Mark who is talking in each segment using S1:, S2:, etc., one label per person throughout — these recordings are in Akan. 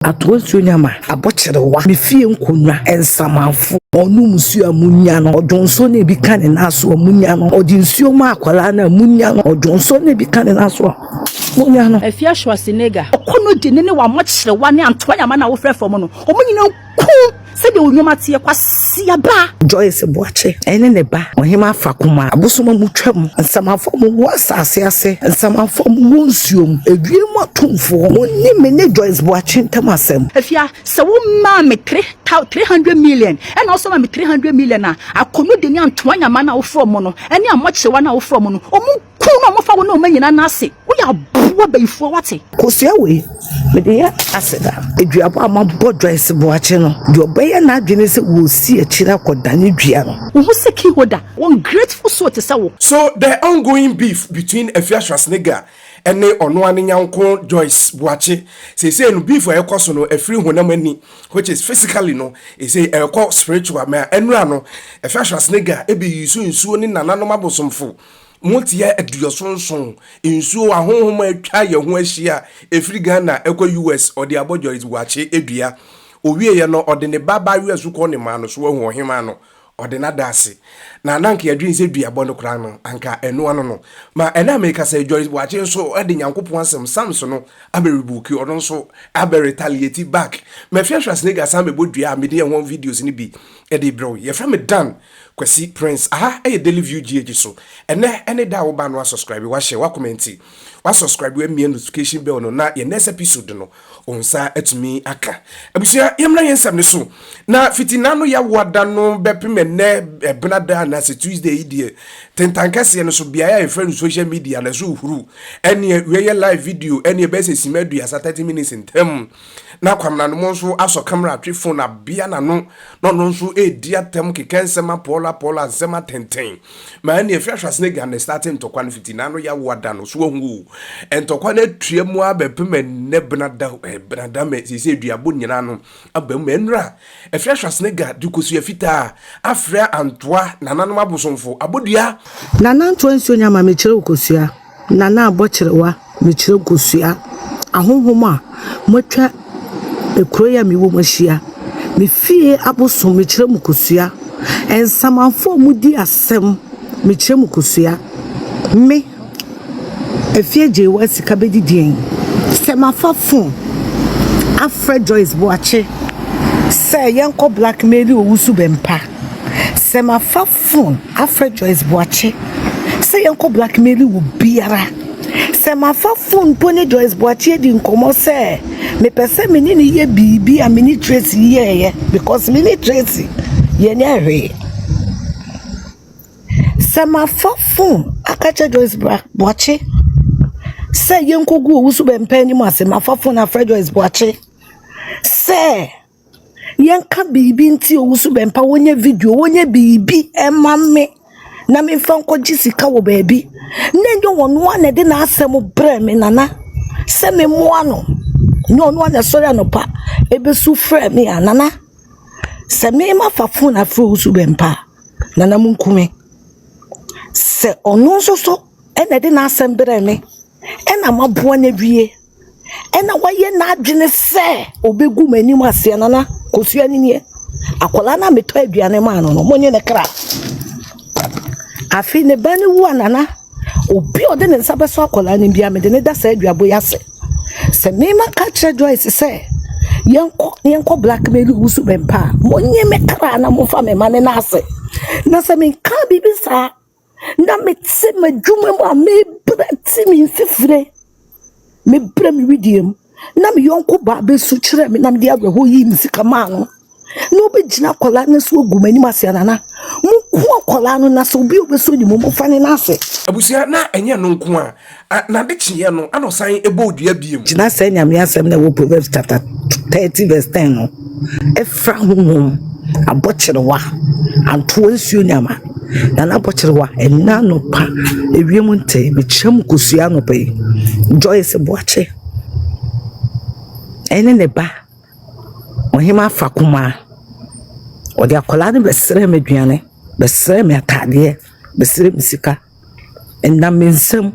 S1: Atoa nyama abochere wa me fie nkonwa ensamafo onu musu amunya no odonso na bi kan na so amunya no odinsuo ma akwala na amunya no odonso na bi kan na so amunya no
S2: Afia Schwar sinega okono de ne wa mochere wa ne Antoa nyama na wo frɛ fom no omunyina ku se de onyoma tie kwasia ba
S1: Joyce Boakye ene ne ba ohima afakuma abosoma mutwam ensamafo mu wasase ase ensamafo mu nsuom edwiem atumfo onni me ne Joyce Boakye ntamasem
S2: Afia se wo ma me 300 million and also ma me 300 million na akono de ne Antoa nyama na wo from no ene amochere wa na wo from no omu ku no mo fa wo no manyina na ase wo ya bo bayifo wate
S1: kosia we me de ya aseda eduabo amabo Joyce Boakye no de obeye na adwene se wo si akira kodane dua no
S2: wo se ki hoda one grateful so to say wo.
S3: So the ongoing beef between Afia Schwar and Onoa Nyanko Joyce Boakye say no beef for ekoso no afiri honam ani which is physically no say eko spiritual ma enra no Afia Schwar e be yusu nsuo ni nananom abosomfo Motia eduosonson insuo ahonhom atwa ye ho ahia efiri Ghana ekwa US or the abo Joyce Boakye edua owie ye no ode ne baba US ko ne ma no so ahu ohema no ode na dase na nanka yadwin se dua bo no kra no anka eno ano no ma ena America say Joyce Boakye so ade nyankopon asem Samson no aberibuki odo nso aberetaliate back me Afia Schwar sam be bodua me de won videos ni bi e de bro ye fra me dan Kwesi Prince e daily view GH so ene da wo ba no subscribe wa share wa comment wa subscribe we me notification bell no na ye next episode no onsa atumi aka abusia yemra yensam ne so na fitina no ya wada no bepem ne benada na se Tuesday idie tentankase no so bia ya friend social media na so huru ene we live video ene be se simadu ya 30 minutes in tem na kwamna no mo so aso camera atwe phone na bia na no nso dia tem kekensema Paula Zema tenten ma ene Afia Schwar na starting to kwan fitina no ya wada no so hu entokwa na tuemu abepem ne benada me se duabo nyina no abam enra Afia Schwar dukosu afita afra Antoa nananom abosomfo abodua
S1: nana Antoa nsuo nyama mekire ukosua nana abochere wa mekire ukosua ahonhom a motwa ekuro ya miwo mahia me fie abosom mekire mukosua ensamafo mudi asem mekire mukosua me efie je wa sika bedidien semafafo afra Joyce Boakye say yanko blackmail Owusu-Bempah semafafo afra Joyce Boakye say yanko blackmail wo biara semafafo mpone Joyce Boakye di nkomo say me pese me ni ye bibi a mini Tracy ye because mini Tracy ye ni ahwe semafafo akacha Joyce Boakye say yanko gu Owusu-Bempah ni ma semafafo na afra Joyce Boakye say yanka bibi nti Owusu-Bempah wonye video wonye bibi emame na me fanko jisika wo baabi nenjo wono na de na asem bre me nana se me moano no na sori anopa ebesu frɛ me anana se me ma fafo na afro Owusu-Bempah nana munkume se ono so ena de na asem bre me ena maboa na wie ena waye na adwene se obegu manim ase nana kosua ni nie akola na meto aduane ma no monye ne kra afi ne bani wu anana obi ode ne nsa beso akola ni bia me de ne da sa aduabo yase se me ma ka kire Joyce se yenko blackmail Owusu-Bempah monye me kra na mo fa me ma ne na ase na se me ka bibi sa na me tse madwuma mu a me brati me fifire me bra me widiem na me yonko ba be su kire me na me dia ho yi msika ma no no be gina kola na so ogumani masiana na mu ko kola no na so bi obeso ni mo fa ne na ase
S3: abusia na enye no nko a na de chiye no anosan ebo odua biem
S1: gina sa nyame asem na wo Proverbs chapter 30 verse 10 no efra honhom abochere wa Antoa nsuo nyama na abochere wa enna no pa ewiem nte be kyerem kosua no pa Joyce Boakye ene ne ba ohima afakuma odi akola ne besere meduane besere me atade besere misika enna mensem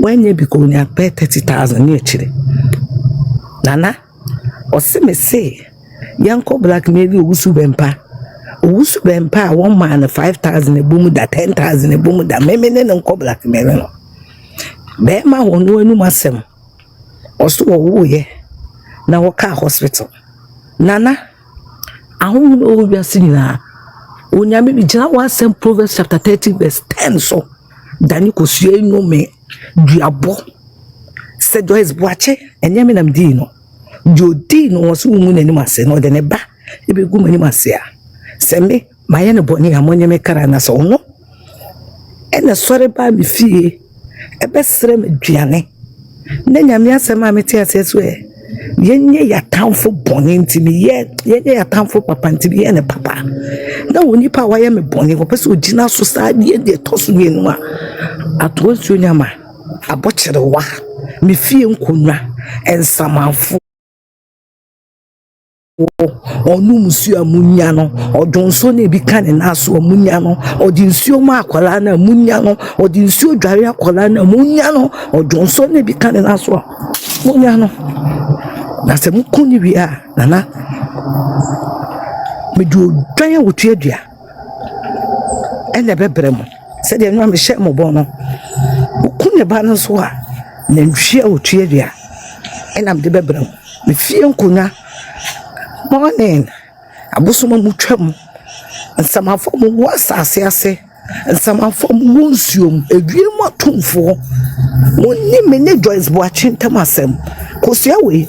S1: wanye biko nya pay 30,000 ni echire nana or see me say, Yanko blackmail Owusu-Bempah. Owusu-Bempah 1 man 5,000 a boom that 10,000 a boom that maybe no blackmail. Bema won no masem. Also ye. Na waka hospital. Nana, I don't know we are seeing now. Onyame bi gina one sem Proverbs chapter 30 verse 10 so. Dani ko sue no me duabo. Se Joyce Boakye enyame nam di no. Jodi no so mu nanim ase no de ne ba e be gu manim ase a. Se me maye ne boni amonye me kara na so no. Ene sore ba mi fie e be sere me duane. Na nyame asem a meti ase so e. Yenye ya tamfo boni ntimi yenye ya tamfo papa ntimi ye ne papa. Na woni pa wa ye me boni ko pese ogina so sa de de toso ni enu a. Ato nsuo nyama abokere wa me fie nkonwa ensamanfo onu musu amunya no odonso na bi kan na so amunya no odinsuo ma akwala na amunya no odinsuo dware akwala na amunya no odonso na bi kan na so amunya no na se mukuni wi a nana me do dwan wotu adua ene bebrem se de no me hye mo bon no mukuni ba no so a na nhwe wotu adua ena me de bebrem me fie nkonya morning abusuma mutwam nsamafo mu wasase ase nsamafo mu nsuom edwiem atumfo wonni me ne Joyce Boakye ntamasem kosia we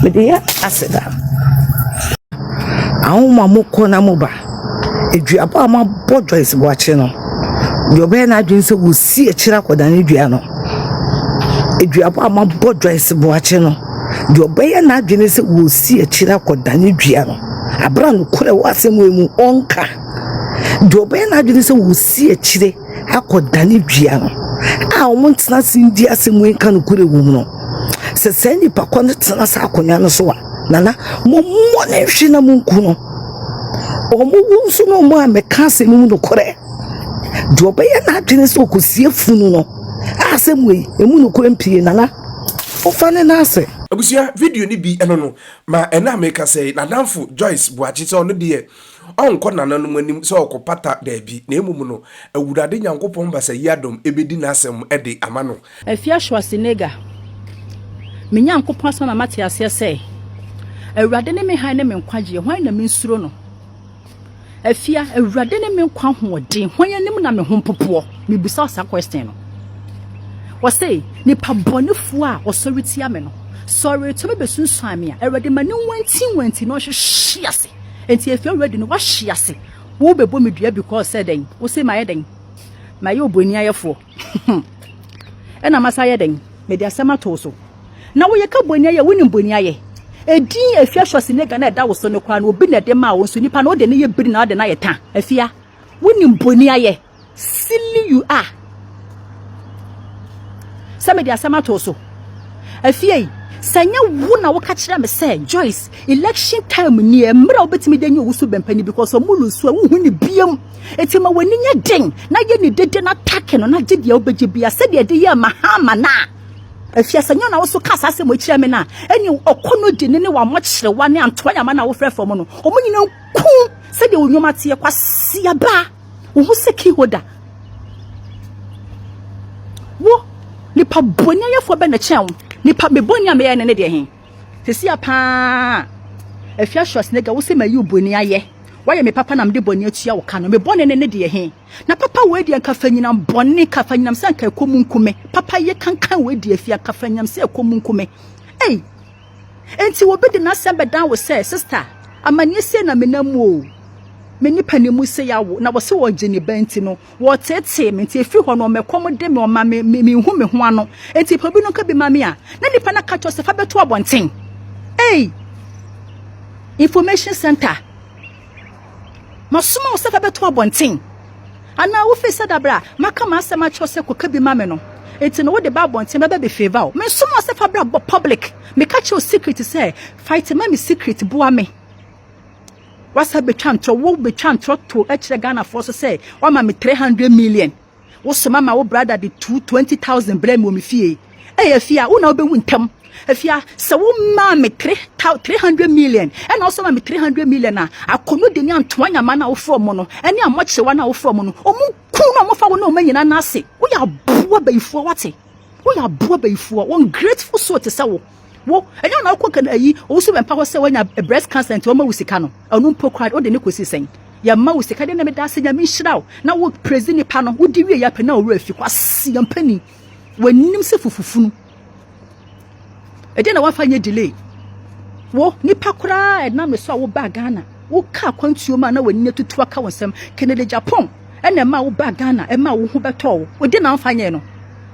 S1: me de ya aseda awoma mukọ na moba eduabo ama bo Joyce Boakye no yobe na adwin se wo si akira koda ne dua no eduabo ama bo Joyce Boakye no yobe ya na adwin se wo si akira koda ne dua no abra no kure wasem mu onka yobe na adwin se wo si akire akoda ne dua no a omuntena sindi asem enka no kure wo mu no se sendi pa kono tena sa akonya no so a nana mo ne hwe na mo nku no omo wunso no mo ameka asem mu no kure yobe ya na adwin se okosie funu no asem we emu no kure mpie nana ofane na ase
S3: abusia video ni bi eno no ma ena make say na danfo Joyce Boakye so no de onko nananom anim so okopata da bi na emum no awurade nyankopon ba say yadom ebedi na asem ede amano
S2: Afia Schwar me nyankopon so na mate ase say awurade ne me han ne me nkwaje hwan na me nsuro no Afia awurade ne me nkwa hoɔden hwan anim na me hompopo me bisa sa question no wase ni pa bonefo a osoritia me no sorry to be sunsun me awurade mani wanti no hye ase enti Afia awurade no wa hye ase wo bebo me dua because said den wo say my den my oboni ayefo ena masa ye den me de asema to so na wo ye ka boni aye woni boni aye edin Afia Schwar na da wo so no kwa na obi na de ma wo so nipa na o de ne ye biri na o de na ye ta Afia woni boni aye silly you are some de asema to so Afia sanya wo na wo ka kira me say Joyce election time ni e mra obetimi de nyi Owusu-Bempah ni because omulu so wo hu ni biam etima wani nya den na ye ni dede na take no na gide ya obeje bia se de de ye mahama na Afia sanya na wo so kasa se mo kira me na eni okono de ne wa mo kire wa ne Antoa yama na wo frɛ fo mo no omo nyina ku se de onwoma te kwase aba wo hu se ki hoda wo ni pa bonya ye fo be na chen ni pa me bonya me ye ne de he sesi apa Afia Schwar wo se mayi oboni aye waye me papa na me de boni atua wo ka no me boni ne de he na papa we de ka fanyina boni ka fanyina se ka ekomu nkume papa ye kankan we de Afia ka fanyam se ekomu nkume ei enti wo be de na se be dan wo se sister amanye se na me namu o me nipa ne mu se yawo na wo se wo gye ne banti no wo tete me nti efi ho no me kom de me o ma me hu me ho ano enti pa bi no ka bi ma me a na nipa na ka cho se fa beto abonten ei information center masuma wo se fa beto abonten ana wo fe se dabra maka ma asema cho se ko ka bi ma me no enti no wo de ba abonten ba be favor me suma se fa bra public me ka cho secret say fight ma me secret boa me wasa be chantro wo be chantro to ekire Ghana for so say wa ma me 300 million wo so mama wo brother the 220,000 blame wo me fie Afia wo na wo be wuntam Afia se wo ma me 300 million and also ma me 300 million na akono de ni Antoa nyama na wo from no ene amochewa na wo from no omu ku na mo fa wo na o manyina na ase wo ya boa bayifuo wate wo ya boa bayifuo won grateful so te se wo enya na akwa kan ayi Owusu-Bempah ho se wanya breast cancer nti o ma wusika no onu mpo kwad o de ne kosi sen ya ma wusika de na me da se nya me nhiraw na wo praise ni pa no wo di wie ya pe na wo afi kwasi yampani wanim se fufufunu ede na wa fanye delay wo nipa kura na me so wo ba Ghana wo ka kwantuo ma na wani tutu aka wonsem Canada Japan ena ma wo ba Ghana e ma wo hu beto wo de na fanye no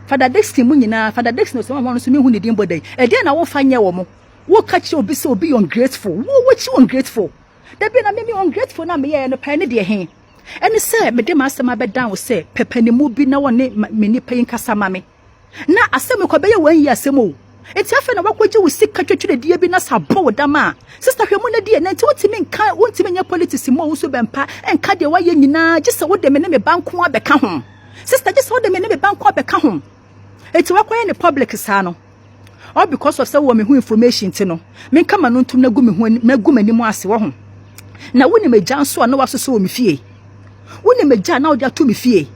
S2: Father Dexter mu nyina Father Dexter no so ma no so me hu ne din bodai e de na wo fanye wo mo wo ka chi obi se obi ungrateful wo chi ungrateful da bi na me ungrateful na me ye no pa ne de he ene se me de ma asema be dan wo se pepani mu bi na woni me nipa yin kasa ma me na asem ko be ye wan yi asem o enti afa na wakwaji wo sika twetwe die bi na sabo wo dama sister hwemu na die na enti wotimi nka wontimi nya politics mo Owusu-Bempah enka de wa ye nyina gise wo de me ne me banko abeka ho sister gise wo de me ne me banko abeka ho enti wakwaye ne public sa no all because of say wo me hu information ti no me nka ma no ntum na gu me hu na gu mani mu ase wo ho na woni me janso na wasoso wo me fie woni me jan na wo ja to me fie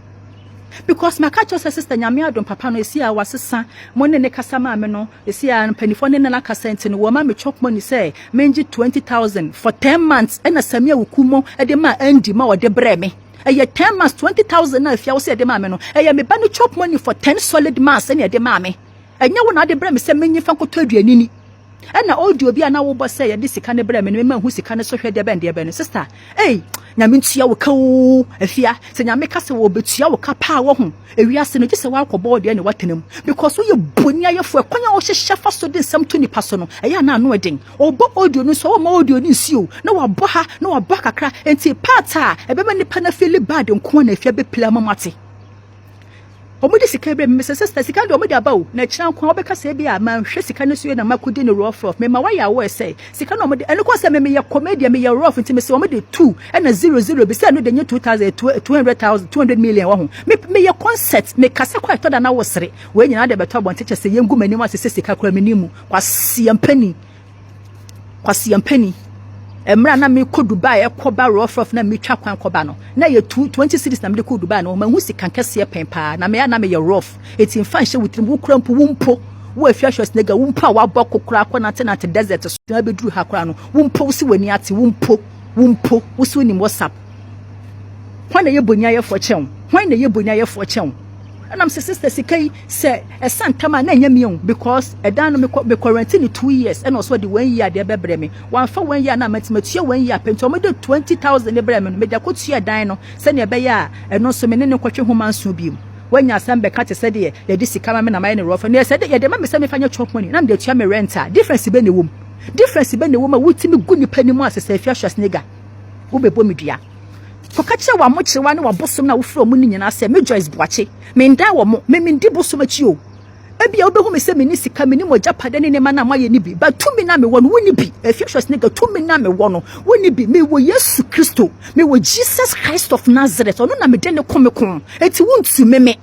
S2: because my catch us sister nyame adom papa no esi a wasesa mo ne kasa ma me no esi a panifo ne na kasa enti no wo ma me chop money say menji 20,000 for 10 months and samia wukumo e de ma andi ma wo de bre me eye 10 months 20,000 na afia wo se de ma me no eye me ba no chop money for 10 solid months and e de ma me enya wo na de bre me se menyi fa nkoto aduanini ena audio bi ana wo bo se ye de sika ne bre me no me hu sika ne so hwe de ben no sister nyame ntua wo ka wo afia se nyame ka se wo betua wo ka pa wo ho ewiase no gise wa akobɔ de ne watenam because wo ye boni ayefo akwanya wo hyehya fa so de nsam to nipa so no eya na ano eden obo audio no so wo ma audio ni nsio na wabɔ ha na wabɔ kakra enti part a ebema nipa na feel bad nko na afia be pila mamate omudi sika bre me sister sika de omudi abawo na kira nko obeka se bia ma hwe sika no so na makudi ne rough me ma waya wo say sika no omudi ene ko se me ye comedy me ye rough nti me se omudi 2 and 00 be say no de nye 200 million wo ho me ye concert me kasa kwa to da na wo sere we nyina de beto abon teche se ye ngu mani mu asese sika kura manimu kwasi yampani emra na me ko Dubai ekoba rough na me twa kwan koba no na ye 20 cities na me ko Dubai no ma hu sika nkese pempa na me ya na me ye rough eti mfa nhye wutrim wo kura mpo wumpo wo afia Schwarzenegger wumpo wa bɔ kokura akɔ na te desert so na be duru ha kura no wumpo si wani ate wumpo wo si wani WhatsApp hwan na ye bonya ye fo kyɛn and I'm sister sikai say a santama na nyamion because a dan me quarantine 2 years and also the 1 year de bebre me wan fa 1 year na matematics 1 year pento me do 20,000 ebre me me da kotua dan no se ne be ya eno so me ne kwatwe ho manso bi wanya sambe ka te se de ye de sika ma me na mai ne rofa ne se de ye de ma me se me fanya chop money na me de tua me renter difference be ne wom a wutimi gu nipa ni mu asese Afia Schwarzenegger wo bebo me dua Fokache wa mochewa ne wa bosom na wo fro mu ni nyina se me Joyce Boakye me ndan wo mo me ndi bosom achi o ebia obehu me se me ni sika me ni mo japade ne ma na maye ni bi but tumi na me wo no woni bi Afia Schwarzenegger tumi na me wo no woni bi me wo Yesu Kristo me wo Jesus Christ of Nazareth ono na me de ne komekon eti wontu me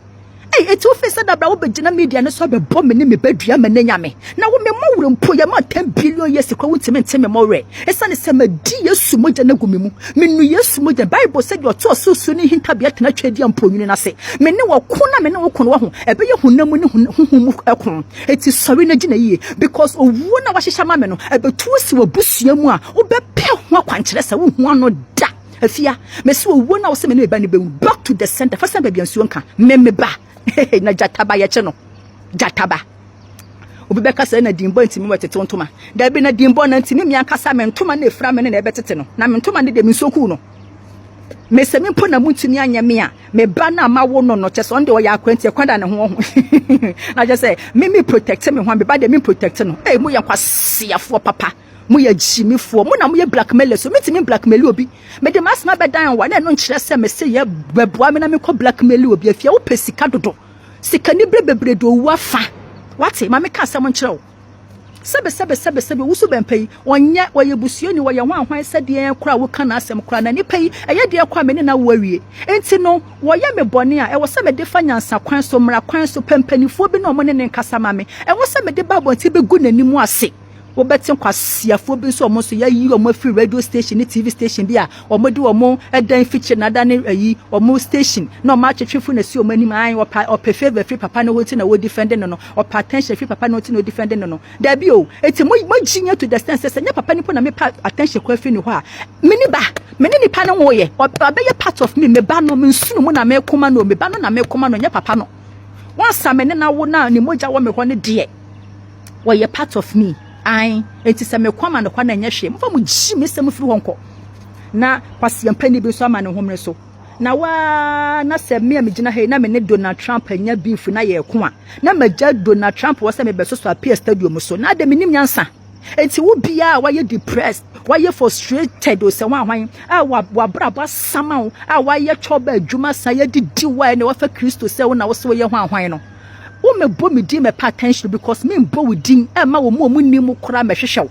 S2: eti wo fesa da bra wo begina media ne so be bɔ me ne me badua me ne nyame na wo me mawure mpo ya ma 10 billion years kwa wontime ntime mawure esa ne se ma di Yesu mogya na gumi mu me nu Yesu mogya Bible said your to so ni hinta bia tena twadi amponyuni na se me ne wo ko na me ne wo ko no ho ebe ye hunamu ne huhumu ekon eti sori na gina yie because owu na wahyehyɛ ma me no ebe tu si wo busua mu a wo be pe ho akwankyerɛ se wo hu ano da Afia me se owu na wo se me ne ba ne be back to the center fa se ba bia nsuo nka me ba na jataba ye che no jataba obi beka se na dimbo ntimi wetete ntoma da bi na dimbo na ntimi mi ankasa me ntoma na efra me na ebetete no na me ntoma ne de mi soku no me se mi mpo na mu ntimi anya me a me ba na ma wo no che so nde wo ya akwanti e kwada ne ho na je say me protect me ho me ba de me protect no mu ya kwasiafo papa mu ya jimifo mu na mu ya blackmail so me ntimi blackmail obi me de masna be dan wa na no nkyere se me se ye beboa me na me ko blackmail obi Afia wo pesika dodo sika ni bebre do wa fa wate ma me ka asem nkyere wo sebe Owusu-Bempah onye waye busuoni waye hwan sede en kra wo kana asem kra na nipa yi eye de kwa me ne na wawie enti no waye me bone a e wo se me de fanyansa kwan so mra kwan so pempanifo bi na omo ne nkasa ma me e wo se me de babonti be gu nanimu ase wo betin kwasiafo bi so omo so yayi omo free radio station ni TV station bi a omo de omo edan feature na da ne ayi omo station na omo atwetwefo na si omo anim an o favor free papa no hoti na wo defend no o attention free papa no hoti na defend no da bi o eti mo ginya to the sense say papa ni po na me pa attention kwa fi ni ho a meni nipa no wo ye obeye part of me ba no me nsunu mo na me koma no me ba no na me koma no nya papa no wan sa me ne na wo na ni moja wo me ho ne de wo ye part of me ai enti se me kwama no kwa na nya hwe mfa mu gi me se mu firi honko na kwase mpani bi so ama ne homre so na wa na se me gina he na me ne Donald Trump anya beef na ye ko a na magya Donald Trump wo se me beso so appear stadium so na de menim nyansa enti wo bia wa ye depressed wa ye frustrated o se wa hwan a wa braba sama a wa ye choba adwuma sa ye didi wa ne wa fa Kristo se wo na wo se wo ye hwan no wo me bo me di me pay attention because me mbo we din e ma wo mu ni mu kora me hwehwew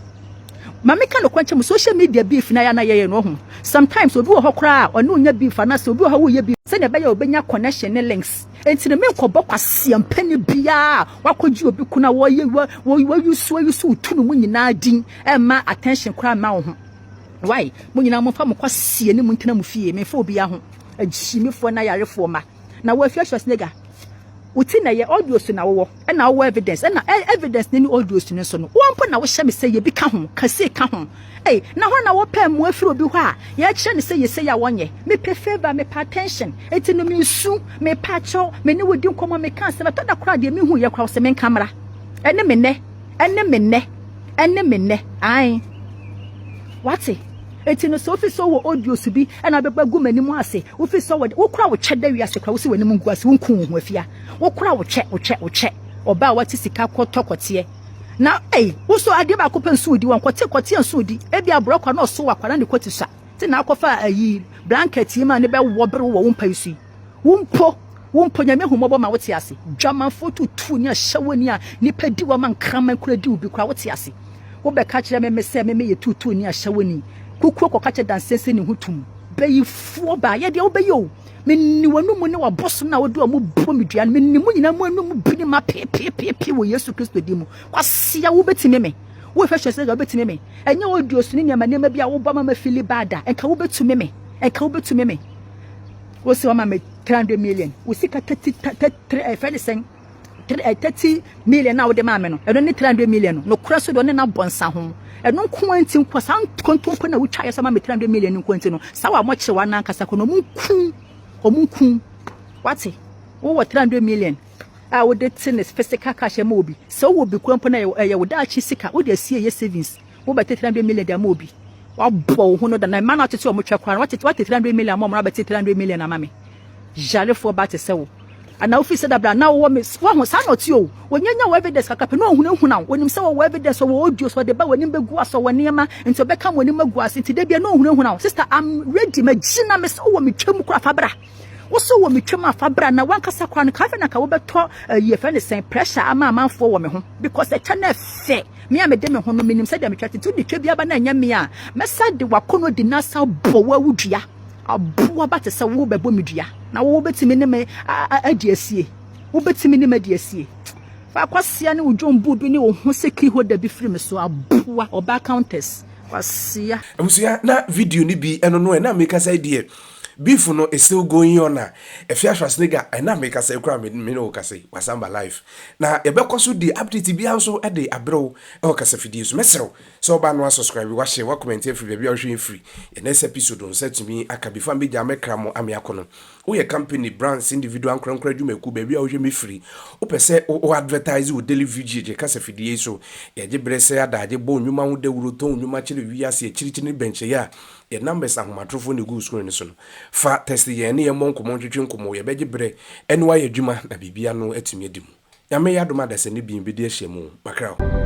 S2: ma me ka no kwanche mu social media beef na ya na ye no ho sometimes obi wo hokora o ne onya beef na se obi wo ha wo ye beef se ne be ya obenya connection ne links enti ne me nkobọ kwase ampani bia wakogi obi kuna wo ye wo yusu tunu mu nyina din e ma attention kora ma wo ho why mu nyina mo fa mo kwase ne mu ntena mu fie me fa obi ya ho agimifo na yarefo ma na wo afia Schwarzenegger uti na ye audio so na wo e na wo evidence e na evidence ni audio so so no won na wo hye me say ye bi ka ho kase ka ho na ho na wo pam mo afiro bi ho a ye kire ne say ye say ya wonye me pe favor me pay attention eti no me su me pa cho me ne wodi nkomo me kan se me to da kra de me hu ye kwa se me kamera ene me ne ai what eti no so fi so wo audio su bi e na beba gu mani mu ase wo fi so wo kura wo cheda wi ase kwa wo si wani mu gu ase wo kun ho afia wo kura wo che oba wati sika kotokote na wo so ade ba ko pensu di won kote nsu di e bia brokwa na so wakwa na ne koti sa ti na akofa ayi blanket yi ma ne be wo bere wo mpa isi wo mpo nyame humobo ma wote ase dwaman foto tu ni ahyawani a nipa di wa man kraman kura di ubi kura wote ase wo be ka kire me se me ye tutu ni ahyawani kukuo ko kache dansese ni hutum beyifuo ba ye de obeyo menni wanu mu ne waboso na wodu amu bo medua menni mu nyina mu anu mu bini ma pe wo Yesu Kristo di mu kwasia wo betime me wo hwehwe se ga betime me enye odio so ne nyama nema bia wo ba ma fili bada enka wo betume me wo se wa ma me 300 million wo sika 30 million na wo de ma me no eno ne 300 million no kura so do ne na bonsa ho eno kwanti nkwa san kontompo na wutwa ya sama me 300 million nkwanti no sawa mo kyewa na nkasa ko no omunkun wati wo 300 million a wo de tennis physical cash ma obi so wo bi kwampo na ye wo da achi sika wo de asie ye savings wo ba 300 million de ma obi wa bo ho no da na man atete o mo twa kwa wati 300 million mo mo ba 300 million ama me jale fo ba te se wo ana office da bra na wo me wo ho sa not yo wonyanya wo evidence kaka pe no hunahuna wonim se wo evidence wo audio so de ba wonim begu aso wonema nti obeka wonim magu ase nti de bia no hunahuna sister I'm ready magina me so wo metwam kura fabra wo so wo metwam afabra na wankasa kwa no ka fe na ka wo beto ye fe ne sen pressure ama amanfo wo me ho because the channel fe me am de me ho no menim se de me twate tu de twa bia ba na nya me a mesa de wakono de nasa bo wa wudua abuwa ba te se wo bebo medua na wo betimi ne me adiesie wo betimi ne me adiesie fa kwasia ne udwombu bi ne wo ho sekri ho da bi firi me so abuwa oba counters kwasia
S3: amusia na video ni bi eno no na make say die beef no is still going on na Afia Schwarzenegger na make say kra me no kase wasamba live na e be koso di update bi anso e de abrew e kase video so mesero so ba no subscribe wa share wa comment free baby ahwe free the next episode on set me aka before me ja mekra mo amiakono wo ye company brands individual nkran dwumaku baby ahwe me free wo pese o advertise wo daily video je kase video so ye je brese adaje bo nwuma ho dawuro to nwuma chire wiase e chirichiri benche ya ye numbers ahomatrofo ne go screen so no fa test ye ne ye monkomo ntwetwe nkomo ye beje bre enwa ye dwuma na bibia no atumi adim ya me yadoma da se ne bi de ahye mu makrao